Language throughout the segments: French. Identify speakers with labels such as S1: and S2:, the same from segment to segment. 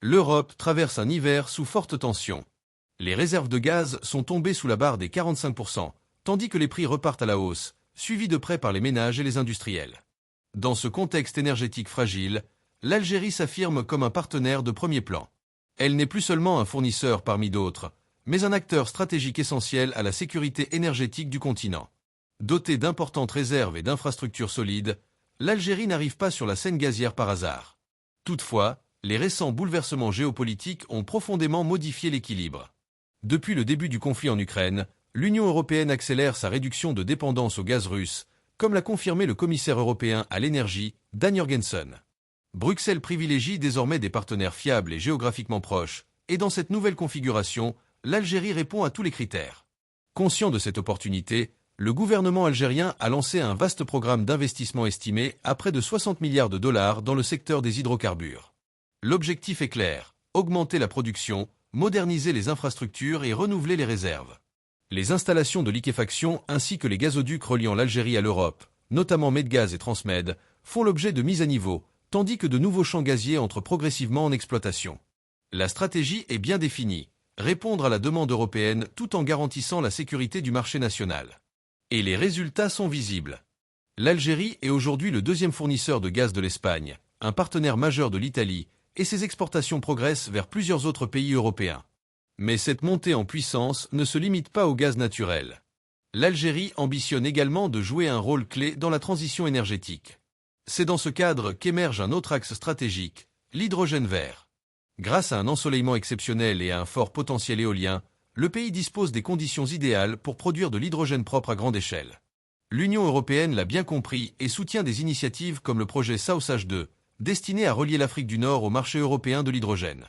S1: L'Europe traverse un hiver sous forte tension. Les réserves de gaz sont tombées sous la barre des 45%, tandis que les prix repartent à la hausse, suivis de près par les ménages et les industriels. Dans ce contexte énergétique fragile, l'Algérie s'affirme comme un partenaire de premier plan. Elle n'est plus seulement un fournisseur parmi d'autres, mais un acteur stratégique essentiel à la sécurité énergétique du continent. Dotée d'importantes réserves et d'infrastructures solides, l'Algérie n'arrive pas sur la scène gazière par hasard. Toutefois, les récents bouleversements géopolitiques ont profondément modifié l'équilibre. Depuis le début du conflit en Ukraine, l'Union européenne accélère sa réduction de dépendance au gaz russe, comme l'a confirmé le commissaire européen à l'énergie, Dan Jorgensen. Bruxelles privilégie désormais des partenaires fiables et géographiquement proches, et dans cette nouvelle configuration, l'Algérie répond à tous les critères. Conscient de cette opportunité, le gouvernement algérien a lancé un vaste programme d'investissement estimé à près de 60 milliards de dollars dans le secteur des hydrocarbures. L'objectif est clair, augmenter la production, moderniser les infrastructures et renouveler les réserves. Les installations de liquéfaction ainsi que les gazoducs reliant l'Algérie à l'Europe, notamment Medgaz et Transmed, font l'objet de mises à niveau, tandis que de nouveaux champs gaziers entrent progressivement en exploitation. La stratégie est bien définie, répondre à la demande européenne tout en garantissant la sécurité du marché national. Et les résultats sont visibles. L'Algérie est aujourd'hui le deuxième fournisseur de gaz de l'Espagne, un partenaire majeur de l'Italie, et ses exportations progressent vers plusieurs autres pays européens. Mais cette montée en puissance ne se limite pas au gaz naturel. L'Algérie ambitionne également de jouer un rôle clé dans la transition énergétique. C'est dans ce cadre qu'émerge un autre axe stratégique, l'hydrogène vert. Grâce à un ensoleillement exceptionnel et à un fort potentiel éolien, le pays dispose des conditions idéales pour produire de l'hydrogène propre à grande échelle. L'Union européenne l'a bien compris et soutient des initiatives comme le projet South H2, destiné à relier l'Afrique du Nord au marché européen de l'hydrogène.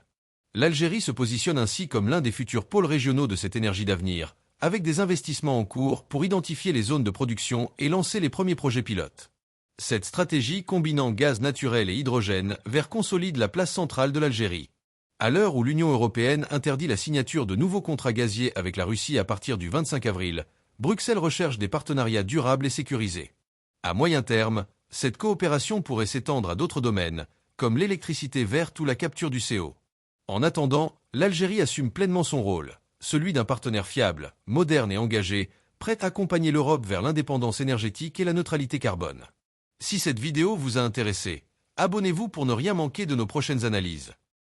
S1: L'Algérie se positionne ainsi comme l'un des futurs pôles régionaux de cette énergie d'avenir, avec des investissements en cours pour identifier les zones de production et lancer les premiers projets pilotes. Cette stratégie combinant gaz naturel et hydrogène vert consolide la place centrale de l'Algérie. À l'heure où l'Union européenne interdit la signature de nouveaux contrats gaziers avec la Russie à partir du 25 avril, Bruxelles recherche des partenariats durables et sécurisés. À moyen terme, cette coopération pourrait s'étendre à d'autres domaines, comme l'électricité verte ou la capture du CO. En attendant, l'Algérie assume pleinement son rôle, celui d'un partenaire fiable, moderne et engagé, prêt à accompagner l'Europe vers l'indépendance énergétique et la neutralité carbone. Si cette vidéo vous a intéressé, abonnez-vous pour ne rien manquer de nos prochaines analyses.